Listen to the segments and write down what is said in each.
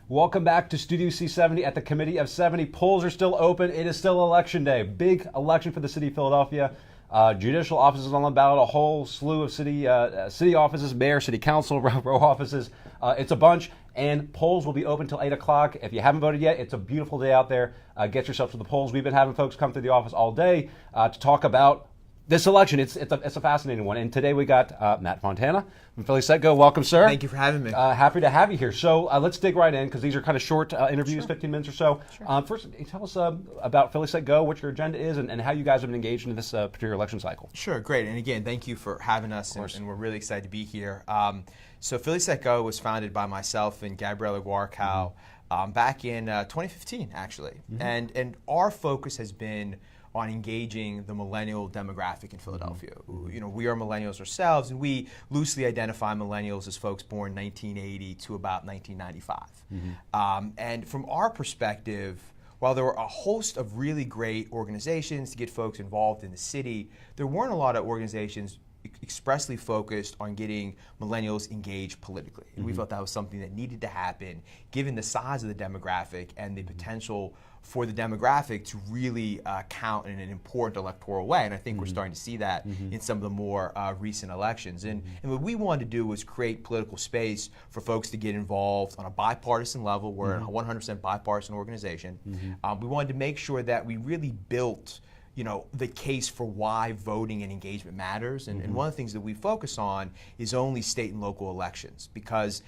Welcome back to Studio C70 at the Committee of 70. Polls are still open. It is still election day. Big election for the city of Philadelphia. Judicial offices on the ballot, a whole slew of city offices, mayor, city council, row offices. It's a bunch, and polls will be open till 8 o'clock. If you haven't voted yet, it's a beautiful day out there. Get yourself to the polls. We've been having folks come to the office all day to talk about this election. It's a fascinating one. And today we got Matt Fontana from Philly Set Go. Welcome, sir. Thank you for having me. Happy to have you here. So let's dig right in because these are kind of short interviews, Sure. 15 minutes or so. Sure. First, tell us about Philly Set Go, what your agenda is, and how you guys have been engaged in this particular election cycle. Sure, great. And again, thank you for having us, and we're really excited to be here. So Philly Set Go was founded by myself and Gabriella Guarcow back in 2015, actually. Mm-hmm. And our focus has been on engaging the millennial demographic in Philadelphia. Mm-hmm. You know, we are millennials ourselves, and we loosely identify millennials as folks born 1980 to about 1995. Mm-hmm. And from our perspective, while there were a host of really great organizations to get folks involved in the city, there weren't a lot of organizations expressly focused on getting millennials engaged politically. And we felt that was something that needed to happen given the size of the demographic and the potential for the demographic to really count in an important electoral way. And I think we're starting to see that in some of the more recent elections. And what we wanted to do was create political space for folks to get involved on a bipartisan level. We're a 100% bipartisan organization. We wanted to make sure that we really built the case for why voting and engagement matters. And one of the things that we focus on is only state and local elections because,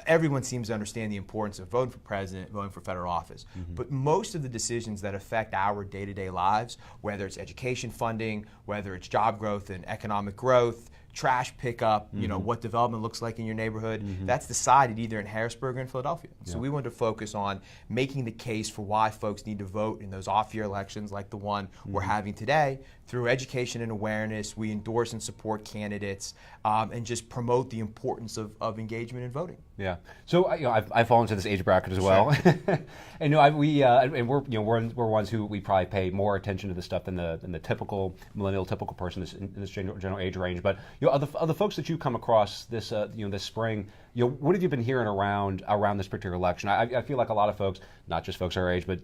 everyone seems to understand the importance of voting for president, voting for federal office. But most of the decisions that affect our day-to-day lives, whether it's education funding, whether it's job growth and economic growth, trash pickup, what development looks like in your neighborhood, that's decided either in Harrisburg or in Philadelphia. So we wanted to focus on making the case for why folks need to vote in those off-year elections like the one we're having today. Through education and awareness, we endorse and support candidates and just promote the importance of engagement in voting. Yeah. So I fall into this age bracket as well, sure. And we're ones who we probably pay more attention to this stuff than the typical millennial, typical person in this general age range. But other folks that you come across this this spring, what have you been hearing around this particular election? I feel like a lot of folks, not just folks our age, but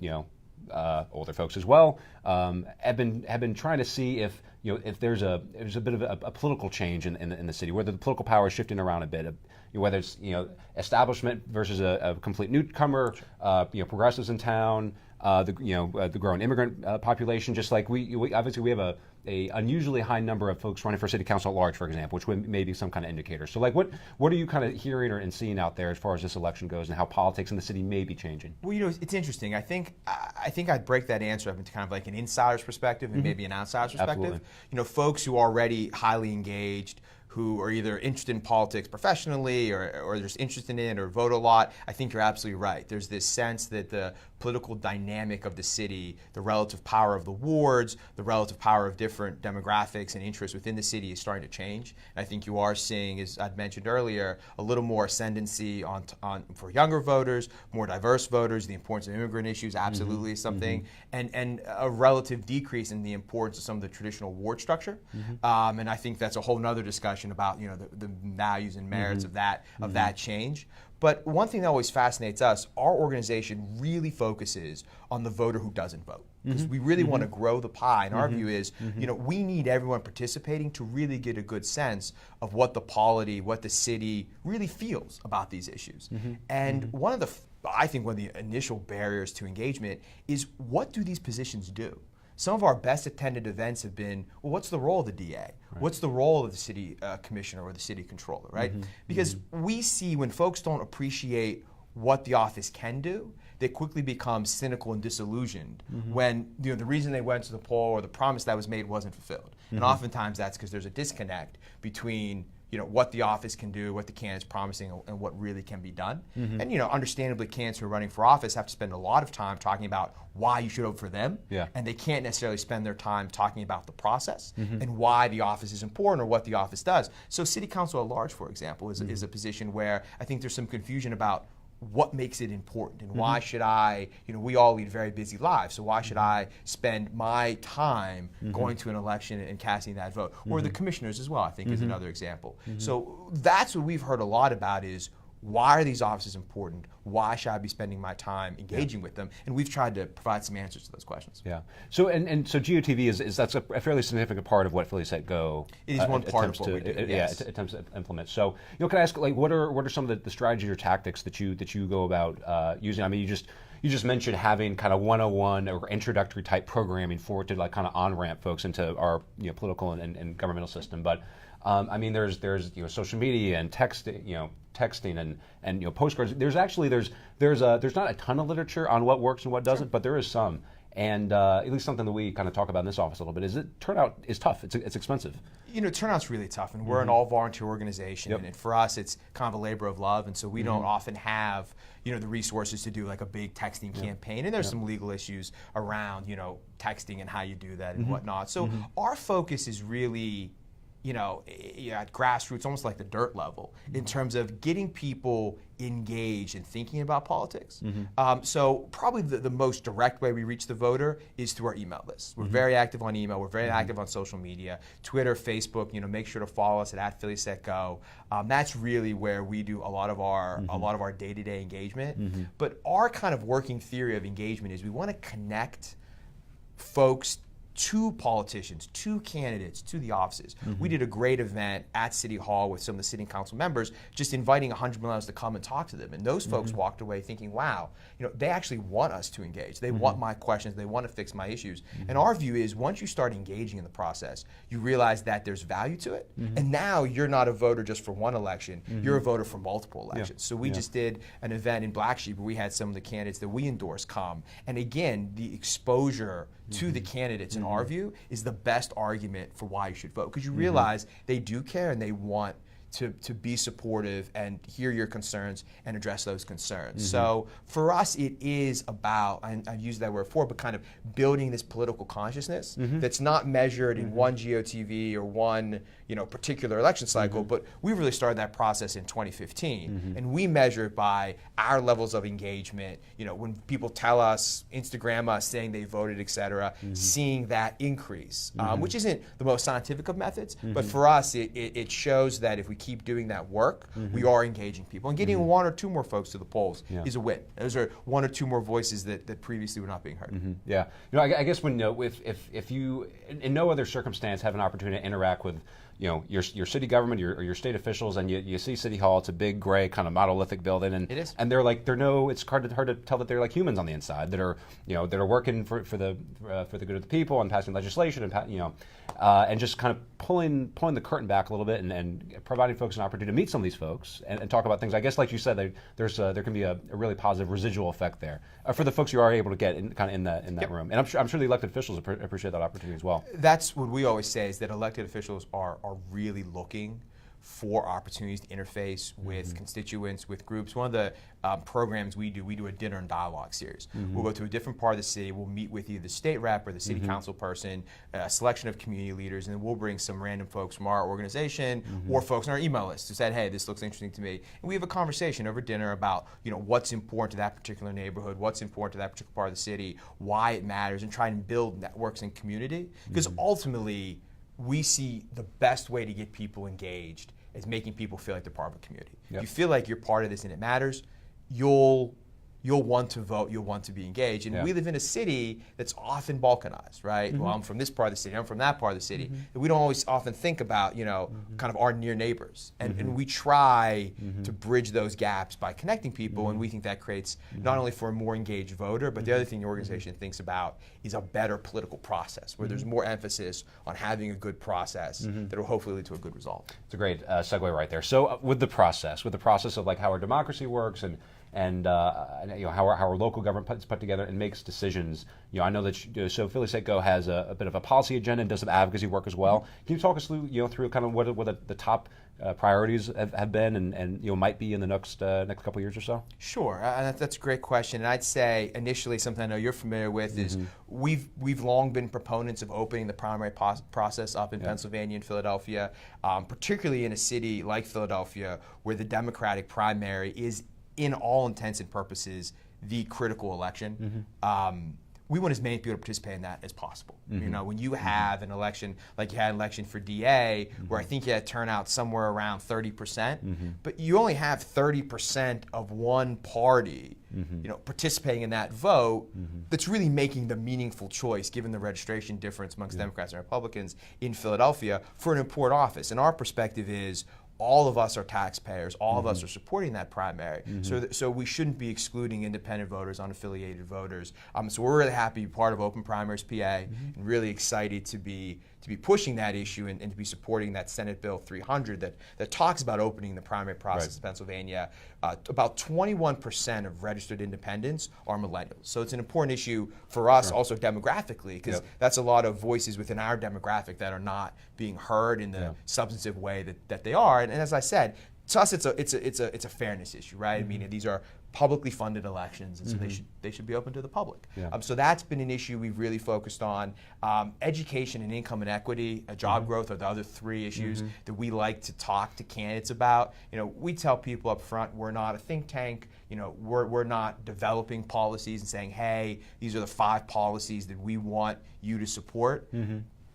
older folks as well, have been trying to see if there's a bit of a political change in the city, whether the political power is shifting around a bit, whether it's establishment versus a complete newcomer, progressives in town, the growing immigrant population. Just like we obviously we have a unusually high number of folks running for city council at large, for example, which may be some kind of indicator. So like what are you kind of hearing and seeing out there as far as this election goes and how politics in the city may be changing? Well, it's interesting. I think I'd break that answer up into kind of like an insider's perspective and maybe an outsider's perspective. Absolutely. Folks who are already highly engaged, who are either interested in politics professionally or just interested in it or vote a lot, I think you're absolutely right. There's this sense that the political dynamic of the city, the relative power of the wards, the relative power of different demographics and interests within the city is starting to change. And I think you are seeing, as I'd mentioned earlier, a little more ascendancy on for younger voters, more diverse voters. The importance of immigrant issues absolutely is something, and a relative decrease in the importance of some of the traditional ward structure. And I think that's a whole nother discussion about the values and merits of that change. But one thing that always fascinates us, our organization really focuses on the voter who doesn't vote. Because we really want to grow the pie. And our view is, we need everyone participating to really get a good sense of what the polity, what the city really feels about these issues. And one of the initial barriers to engagement is, what do these positions do? Some of our best attended events have been, well, what's the role of the DA? Right. What's the role of the city commissioner or the city controller, right? Because we see when folks don't appreciate what the office can do, they quickly become cynical and disillusioned when the reason they went to the poll or the promise that was made wasn't fulfilled. And oftentimes that's because there's a disconnect between what the office can do, what the candidate's promising, and what really can be done. And understandably, candidates who are running for office have to spend a lot of time talking about why you should vote for them, and they can't necessarily spend their time talking about the process and why the office is important or what the office does. So city council at large, for example, is a position where I think there's some confusion about what makes it important and why should I, we all lead very busy lives, so why should I spend my time going to an election and casting that vote? Or the commissioners as well, I think is another example. So that's what we've heard a lot about is, why are these offices important? Why should I be spending my time engaging with them? And we've tried to provide some answers to those questions. Yeah. So so GOTV is that's a fairly significant part of what Philly Set Go. It is one part of what we do. Yes. Attempts to implement. So can I ask, like, what are some of the strategies or tactics that you go about using? I mean, you just mentioned having kind of 101 or introductory type programming for to like kind of on-ramp folks into our political and governmental system, but I mean, there's social media and texting and postcards. There's not a ton of literature on what works and what doesn't, but there is some. And at least something that we kind of talk about in this office a little bit is turnout is tough. It's expensive. Turnout's really tough, and we're an all-volunteer organization, and for us, it's kind of a labor of love, and so we don't often have the resources to do like a big texting campaign, and there's some legal issues around texting and how you do that and whatnot. So our focus is really at grassroots, almost like the dirt level, in terms of getting people engaged and thinking about politics. So probably the most direct way we reach the voter is through our email list. We're very active on email. We're very active on social media, Twitter, Facebook. Make sure to follow us at @PhillySetGo. That's really where we do a lot of our day-to-day engagement. But our kind of working theory of engagement is we want to connect folks to politicians, to candidates, to the offices. We did a great event at City Hall with some of the city council members, just inviting 100 millennials to come and talk to them. And those folks walked away thinking, wow, they actually want us to engage. They want my questions. They want to fix my issues. And our view is once you start engaging in the process, you realize that there's value to it. And now you're not a voter just for one election. You're a voter for multiple elections. So we just did an event in Black Sheep where we had some of the candidates that we endorse come. And again, the exposure to the candidates, in our view, is the best argument for why you should vote. Because you realize they do care and they want to be supportive and hear your concerns and address those concerns. So for us, it is about, and I've used that word before, but kind of building this political consciousness that's not measured in one GOTV or one particular election cycle, but we really started that process in 2015. And we measure it by our levels of engagement, when people tell us, Instagram us, saying they voted, et cetera, seeing that increase, which isn't the most scientific of methods, but for us, it shows that if we keep doing that work, we are engaging people. And getting one or two more folks to the polls is a win. Those are one or two more voices that previously were not being heard. Yeah. I guess when if you in no other circumstance have an opportunity to interact with your city government or your state officials, and you see City Hall, it's a big gray kind of monolithic building, and it is. And it's hard to tell that they're like humans on the inside that are that are working for the good of the people and passing legislation and just kind of pulling the curtain back a little bit and providing folks an opportunity to meet some of these folks and talk about things. I guess, like you said, there can be a really positive residual effect there for the folks you are able to get in that room. And I'm sure the elected officials appreciate that opportunity as well. That's what we always say, is that elected officials are really looking for opportunities to interface with constituents, with groups. One of the programs we do a dinner and dialogue series. We'll go to a different part of the city, we'll meet with either the state rep or the city council person, a selection of community leaders, and then we'll bring some random folks from our organization or folks on our email list who said, hey, this looks interesting to me. And we have a conversation over dinner about what's important to that particular neighborhood, what's important to that particular part of the city, why it matters, and try and build networks and community. Because ultimately, we see the best way to get people engaged is making people feel like they're part of a community. If you feel like you're part of this and it matters, you'll want to vote, you'll want to be engaged. And we live in a city that's often balkanized, right? Well, I'm from this part of the city, I'm from that part of the city. And we don't always often think about, kind of our near neighbors. And we try to bridge those gaps by connecting people, and we think that creates not only for a more engaged voter, but the other thing the organization thinks about is a better political process, where there's more emphasis on having a good process that will hopefully lead to a good result. It's a great segue right there. So with the process of like how our democracy works and how our local government is put together and makes decisions. I know that so Philly Set Go has a bit of a policy agenda and does some advocacy work as well. Can you talk us through kind of what the top priorities have been and might be in the next couple of years or so? Sure, that's a great question. And I'd say initially something I know you're familiar with is we've long been proponents of opening the primary process up in Pennsylvania and Philadelphia, particularly in a city like Philadelphia where the Democratic primary is, in all intents and purposes, the critical election. we want as many people to participate in that as possible. You know, when you have an election, like you had an election for DA, where I think you had turnout somewhere around 30%, but you only have 30% of one party, you know, participating in that vote, that's really making the meaningful choice, given the registration difference amongst Democrats and Republicans in Philadelphia, for an important office. And our perspective is, all of us are taxpayers. All of us are supporting that primary. So we shouldn't be excluding independent voters, unaffiliated voters. So we're really happy to be part of Open Primaries PA, and really excited to be pushing that issue and to be supporting that Senate Bill 300 that talks about opening the primary process in Pennsylvania. About 21% of registered independents are millennials. So it's an important issue for us also demographically, because that's a lot of voices within our demographic that are not being heard in the substantive way that they are. And as I said, to us, it's a fairness issue, right? I mean, these are publicly funded elections, and so they should be open to the public. So that's been an issue we've really focused on. Education and income inequity, job growth are the other three issues that we like to talk to candidates about. You know, we tell people up front, we're not a think tank. You know, we're not developing policies and saying, hey, these are the 5 policies that we want you to support.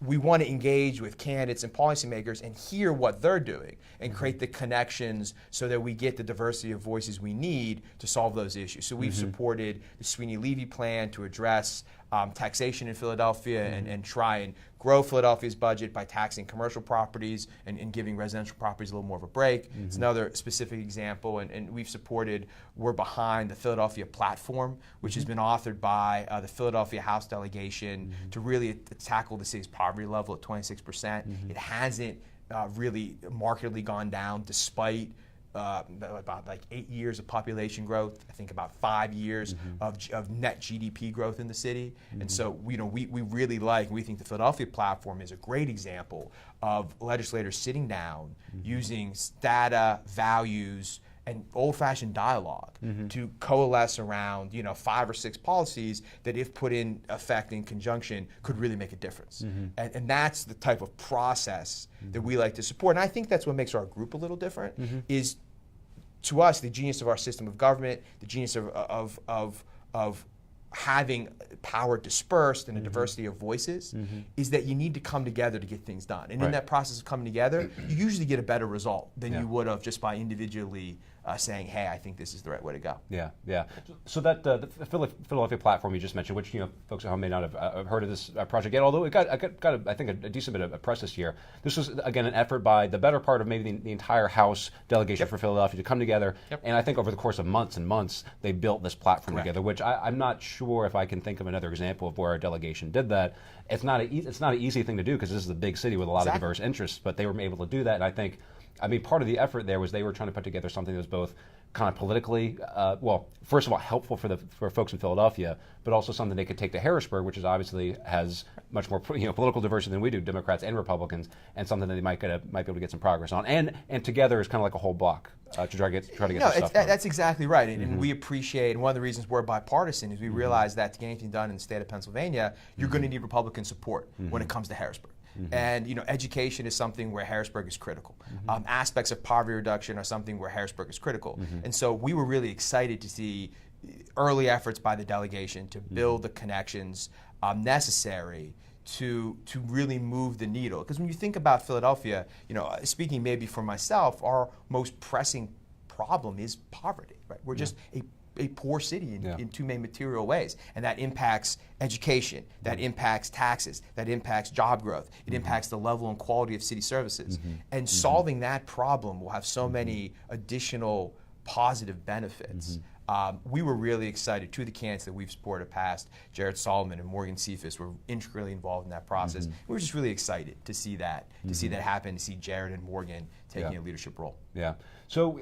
We want to engage with candidates and policymakers and hear what they're doing and create the connections so that we get the diversity of voices we need to solve those issues. So we've supported the Sweeney-Levy plan to address taxation in Philadelphia and try and grow Philadelphia's budget by taxing commercial properties and giving residential properties a little more of a break. It's another specific example, and we're behind the Philadelphia Platform, which has been authored by the Philadelphia House delegation to really tackle the city's poverty level at 26%. It hasn't really markedly gone down despite about like 8 years of population growth, I think about 5 years of net GDP growth in the city. And so we really we think the Philadelphia Platform is a great example of legislators sitting down using data, values, and old-fashioned dialogue to coalesce around 5 or 6 policies that, if put in effect in conjunction, could really make a difference. And that's the type of process that we like to support. And I think that's what makes our group a little different, is, to us, the genius of our system of government, the genius of having power dispersed and a diversity of voices, is that you need to come together to get things done. And in that process of coming together, you usually get a better result than you would have just by individually saying, hey, I think this is the right way to go. Yeah. So that the Philadelphia Platform you just mentioned, which folks at home may not have heard of this project yet, although it got I think a decent bit of press this year. This was, again, an effort by the better part of maybe the entire House delegation for Philadelphia to come together, and I think over the course of months and months they built this platform together, which I'm not sure if I can think of another example of where our delegation did that. It's not an easy thing to do, because this is a big city with a lot of diverse interests, but they were able to do that, and I mean, part of the effort there was they were trying to put together something that was both kind of politically, well, first of all, helpful for folks in Philadelphia, but also something they could take to Harrisburg, which is obviously has much more political diversity than we do, Democrats and Republicans, and something that they might be able to get some progress on. And together is kind of like a whole block to try to get this stuff done. That's exactly right, and we appreciate, and one of the reasons we're bipartisan is we realize that to get anything done in the state of Pennsylvania, you're going to need Republican support when it comes to Harrisburg. And education is something where Harrisburg is critical. Aspects of poverty reduction are something where Harrisburg is critical. And so we were really excited to see early efforts by the delegation to build the connections necessary to really move the needle. Because when you think about Philadelphia, speaking maybe for myself, our most pressing problem is poverty. Right? We're just a poor city in 2 main material ways, and that impacts education, that impacts taxes, that impacts job growth, it impacts the level and quality of city services. And solving that problem will have so many additional positive benefits. We were really excited. 2 of the candidates that we've supported past, Jared Solomon and Morgan Cephas, were integrally involved in that process. We were just really excited to see that, happen, to see Jared and Morgan taking a leadership role. Yeah. So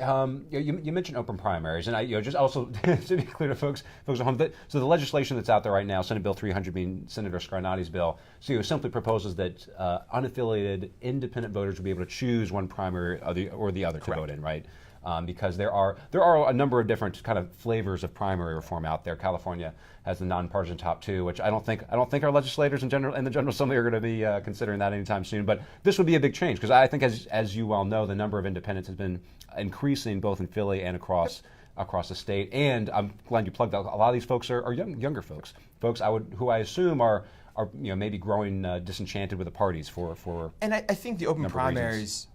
you mentioned open primaries, and just also to be clear to folks at home, so the legislation that's out there right now, Senate Bill 300, being Senator Scarnati's bill, it simply proposes that unaffiliated independent voters will be able to choose one primary or the other to vote in, right? Because there are a number of different kind of flavors of primary reform out there. California has the nonpartisan top 2, which I don't think our legislators in the General Assembly are going to be considering that anytime soon. But this would be a big change, because I think, as you well know, the number of independents has been increasing both in Philly and across across the state. And I'm glad you plugged that. A lot of these folks are younger folks, who I assume are maybe growing disenchanted with the parties for. And I think the open primaries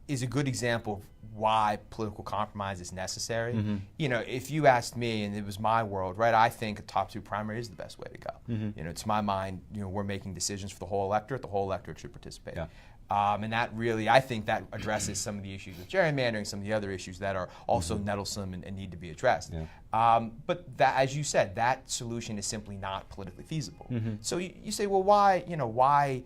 is a good example of why political compromise is necessary. If you asked me, and it was my world, right, I think a top 2 primary is the best way to go. To my mind, we're making decisions for the whole electorate. The whole electorate should participate. Yeah. And that really, I think that addresses some of the issues with gerrymandering, some of the other issues that are also nettlesome and need to be addressed. Yeah. But that, as you said, that solution is simply not politically feasible. So you say, well, why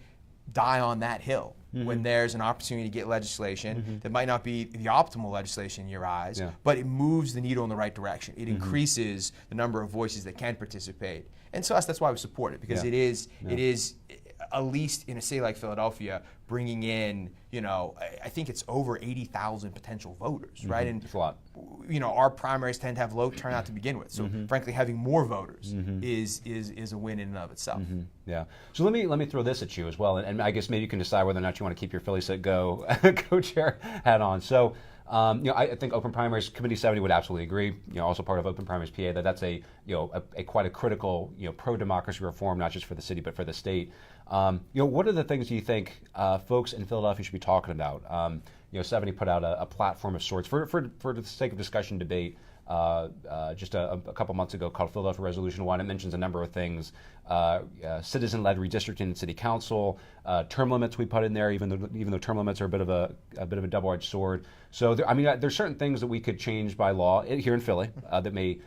die on that hill when there's an opportunity to get legislation that might not be the optimal legislation in your eyes, but it moves the needle in the right direction. It increases the number of voices that can participate. And to us, that's why we support it, because it is, at least in a city like Philadelphia, bringing in, I think it's over 80,000 potential voters, right? And it's a lot. Our primaries tend to have low turnout to begin with. So frankly, having more voters is a win in and of itself. Yeah. So let me throw this at you as well, and I guess maybe you can decide whether or not you want to keep your Philly Set Go co-chair hat on. So I think Open Primaries Committee 70 would absolutely agree. Also part of Open Primaries PA, that's a quite a critical pro-democracy reform, not just for the city but for the state. What are the things you think folks in Philadelphia should be talking about? 70 put out a platform of sorts for the sake of discussion, debate. Just a couple months ago, called Philadelphia Resolution 1. It mentions a number of things: citizen-led redistricting in city council, term limits we put in there, even though term limits are a bit of a double-edged sword. So there's certain things that we could change by law here in Philly that may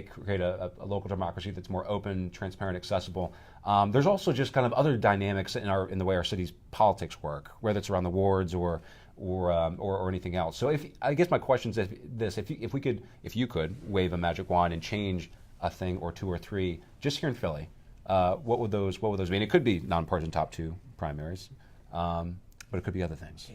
create a local democracy that's more open, transparent, accessible. There's also just kind of other dynamics in the way our city's politics work, whether it's around the wards or anything else. So I guess my question is this: if you could wave a magic wand and change a thing or 2 or 3 just here in Philly, what would those be? And it could be nonpartisan top 2 primaries, but it could be other things.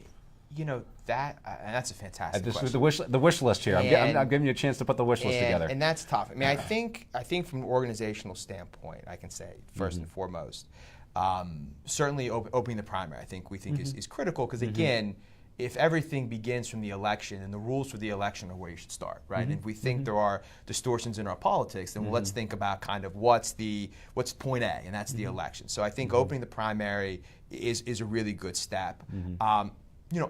And that's a fantastic This question. is the wish list here. I'm giving you a chance to put the wish list together. And that's tough. I think from an organizational standpoint, I can say first and foremost, certainly opening the primary, we think is critical, because again, if everything begins from the election, and the rules for the election are where you should start, right? And if we think there are distortions in our politics, then let's think about kind of what's point A, and that's the election. So I think opening the primary is a really good step.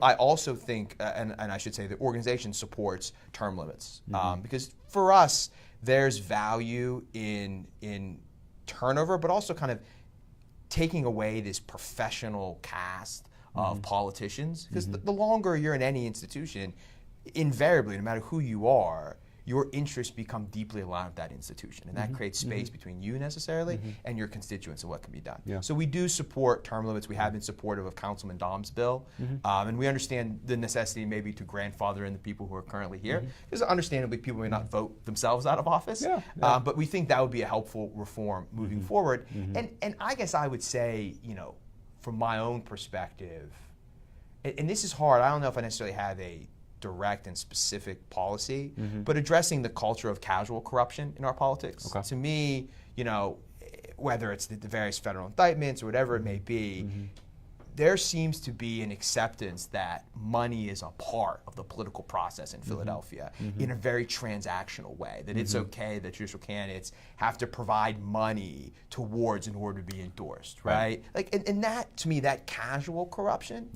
I also think, and I should say, the organization supports term limits, because for us, there's value in turnover, but also kind of taking away this professional cast of politicians, because the longer you're in any institution, invariably, no matter who you are, your interests become deeply aligned with that institution, and that creates space between you necessarily and your constituents and what can be done. Yeah. So we do support term limits. We have been supportive of Councilman Dom's bill, and we understand the necessity maybe to grandfather in the people who are currently here, because understandably people may not vote themselves out of office, but we think that would be a helpful reform moving forward. And I guess I would say, from my own perspective, and this is hard, I don't know if I necessarily have a direct and specific policy, but addressing the culture of casual corruption in our politics. To me, whether it's the various federal indictments or whatever it may be, there seems to be an acceptance that money is a part of the political process in Philadelphia in a very transactional way, that it's okay that judicial candidates have to provide money towards in order to be endorsed, right? And that, to me, that casual corruption,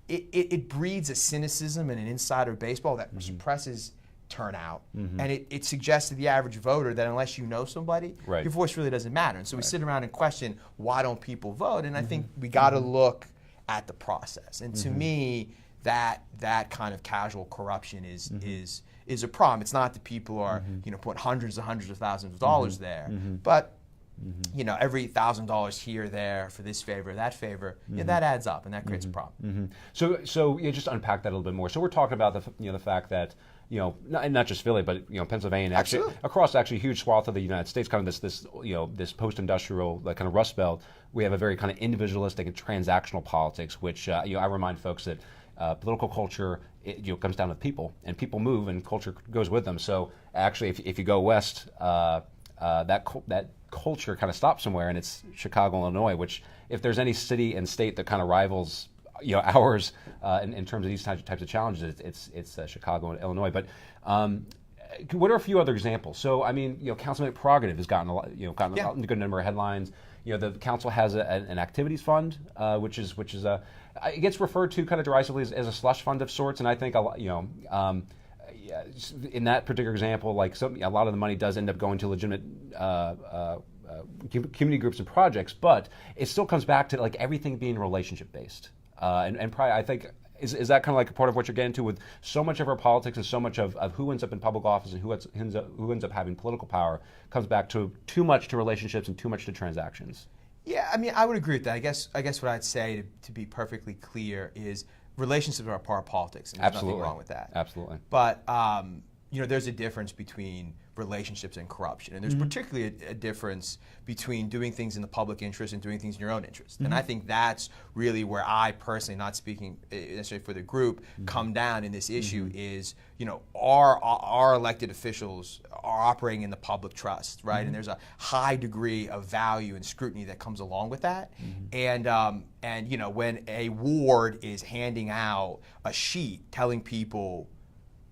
it breeds a cynicism and an insider baseball that suppresses turnout, and it suggests to the average voter that unless you know somebody, your voice really doesn't matter. And so we sit around and question, why don't people vote? And I think we got to look at the process. And to me, that kind of casual corruption is a problem. It's not that people are putting hundreds and hundreds of thousands of dollars there, but every $1,000 here or there for this favor, that favor, that adds up, and that creates a problem. So just unpack that a little bit more. So we're talking about the fact that not just Philly, but Pennsylvania, actually across a huge swath of the United States, kind of this post-industrial kind of Rust Belt, we have a very kind of individualistic and transactional politics, which I remind folks that political culture comes down to people, and people move, and culture goes with them. So actually, if you go west, that culture kind of stops somewhere, and it's Chicago, Illinois, which if there's any city and state that kind of rivals ours in terms of these types of challenges, it's Chicago and Illinois. But what are a few other examples? So, I mean, councilman prerogative has gotten a good number of headlines. The council has an activities fund, which is it gets referred to kind of derisively as a slush fund of sorts, and I think in that particular example, like a lot of the money does end up going to legitimate community groups and projects, but it still comes back to like everything being relationship based, and probably I think. Is that kind of like a part of what you're getting to with so much of our politics and so much of who ends up in public office and who ends up having political power comes back to too much to relationships and too much to transactions? Yeah, I mean, I would agree with that. I guess what I'd say to be perfectly clear is relationships are a part of politics, and there's nothing wrong with that. Absolutely. But there's a difference between relationships and corruption, and there's particularly a difference between doing things in the public interest and doing things in your own interest. And I think that's really where I personally, not speaking necessarily for the group, come down in this issue is, our elected officials are operating in the public trust, right? And there's a high degree of value and scrutiny that comes along with that. And when a ward is handing out a sheet telling people,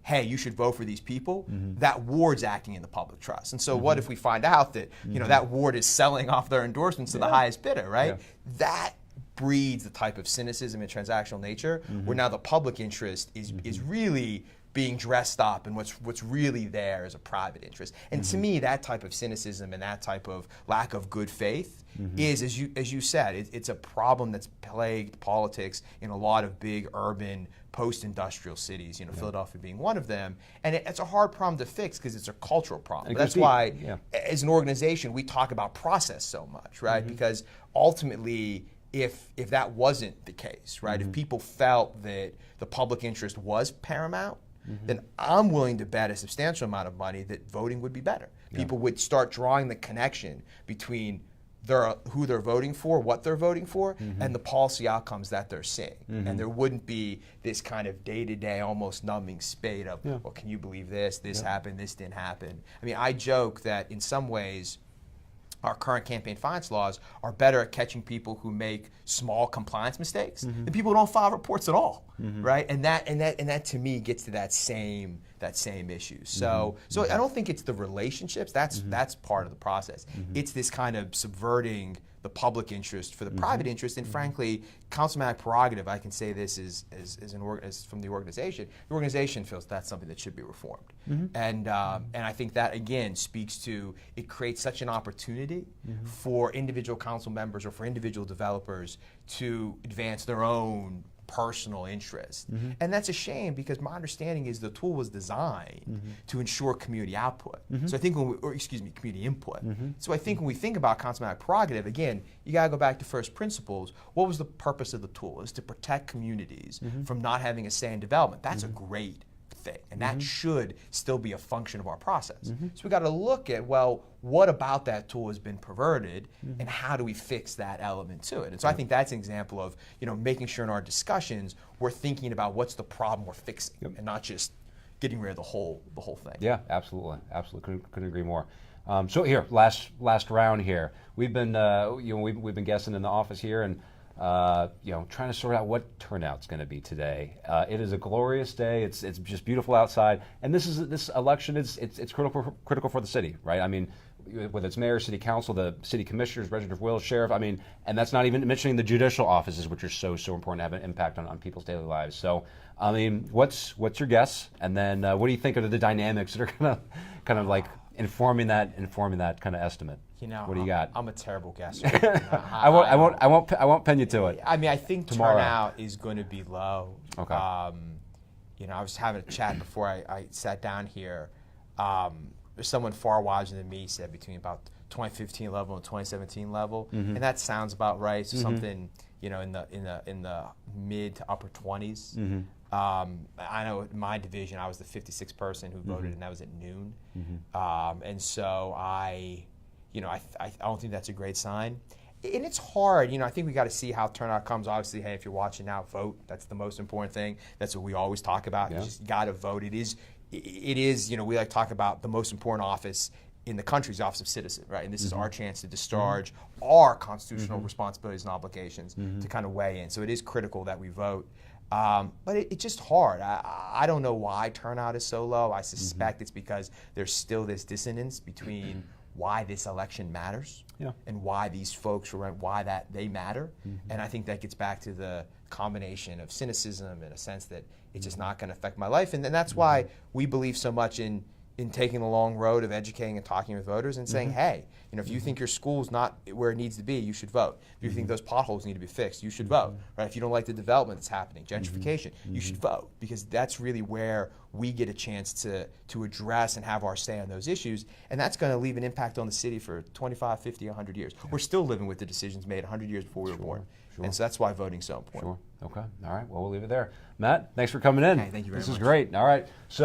hey, you should vote for these people, that ward's acting in the public trust. And so what if we find out that that ward is selling off their endorsements to the highest bidder, right? Yeah. That breeds the type of cynicism and transactional nature where now the public interest is really being dressed up, and what's really there is a private interest. And to me, that type of cynicism and that type of lack of good faith is, as you said, it's a problem that's plagued politics in a lot of big urban post-industrial cities, Philadelphia being one of them. And it's a hard problem to fix because it's a cultural problem. But that's why, as an organization, we talk about process so much, right? Because ultimately, if that wasn't the case, right? If people felt that the public interest was paramount, then I'm willing to bet a substantial amount of money that voting would be better. People would start drawing the connection between who they're voting for, what they're voting for, and the policy outcomes that they're seeing. And there wouldn't be this kind of day-to-day, almost numbing spate of, well, can you believe this? This happened, this didn't happen. I mean, I joke that in some ways, our current campaign finance laws are better at catching people who make small compliance mistakes than people who don't file reports at all, right? And that to me gets to that same issue. So I don't think it's the relationships. That's part of the process. It's this kind of subverting the public interest for the private interest, and frankly, councilmanic prerogative. I can say this as from the organization. The organization feels that's something that should be reformed, and I think that again speaks to it creates such an opportunity for individual council members or for individual developers to advance their own personal interest. And that's a shame because my understanding is the tool was designed to ensure community output. So I think community input. So I think when we think about councilmanic prerogative, again, you gotta go back to first principles. What was the purpose of the tool? Is to protect communities from not having a say in development. That's a great thing, and that should still be a function of our process. So we gotta look at, well, what about that tool has been perverted, and how do we fix that element to it? And so I think that's an example of making sure in our discussions we're thinking about what's the problem we're fixing, and not just getting rid of the whole thing. Yeah, absolutely. Couldn't agree more. So here, last round here. We've been we've been guessing in the office here, and trying to sort out what turnout's going to be today. It is a glorious day. It's just beautiful outside, and this election it's critical for the city, right? I mean, whether it's mayor, city council, the city commissioners, register of wills, sheriff. I mean, and that's not even mentioning the judicial offices, which are so important to have an impact on people's daily lives. So, I mean, what's your guess? And then what do you think are the dynamics that are going to kind of like informing that kind of estimate? What do you got? I'm a terrible guesser. I won't pin you to it. I mean, I think tomorrow turnout is going to be low. Okay. I was having a chat before I sat down here. There's someone far wiser than me said between about 2015 level and 2017 level, and that sounds about right. So something in the mid to upper 20s. I know in my division I was the 56th person who voted, and that was at noon. And so I don't think that's a great sign. And it's hard, I think we got to see how turnout comes. Obviously, hey, if you're watching now, vote. That's the most important thing. That's what we always talk about. You just got to vote. It is, we like to talk about the most important office in the country is the office of citizen, right? And this is our chance to discharge our constitutional responsibilities and obligations to kind of weigh in. So it is critical that we vote. But it's just hard. I don't know why turnout is so low. I suspect it's because there's still this dissonance between why this election matters and why these folks why they matter. And I think that gets back to the combination of cynicism and a sense that it's just not going to affect my life. And that's why we believe so much in taking the long road of educating and talking with voters and saying, hey, if you think your school's not where it needs to be, you should vote. If you think those potholes need to be fixed, you should vote. Right? If you don't like the development that's happening, gentrification, you should vote, because that's really where we get a chance to address and have our say on those issues, and that's going to leave an impact on the city for 25, 50, 100 years. We're still living with the decisions made 100 years before we were born. And so that's why voting's so important. Okay. All right. Well, we'll leave it there. Matt, thanks for coming in. Hey, thank you very much. This is great. All right. So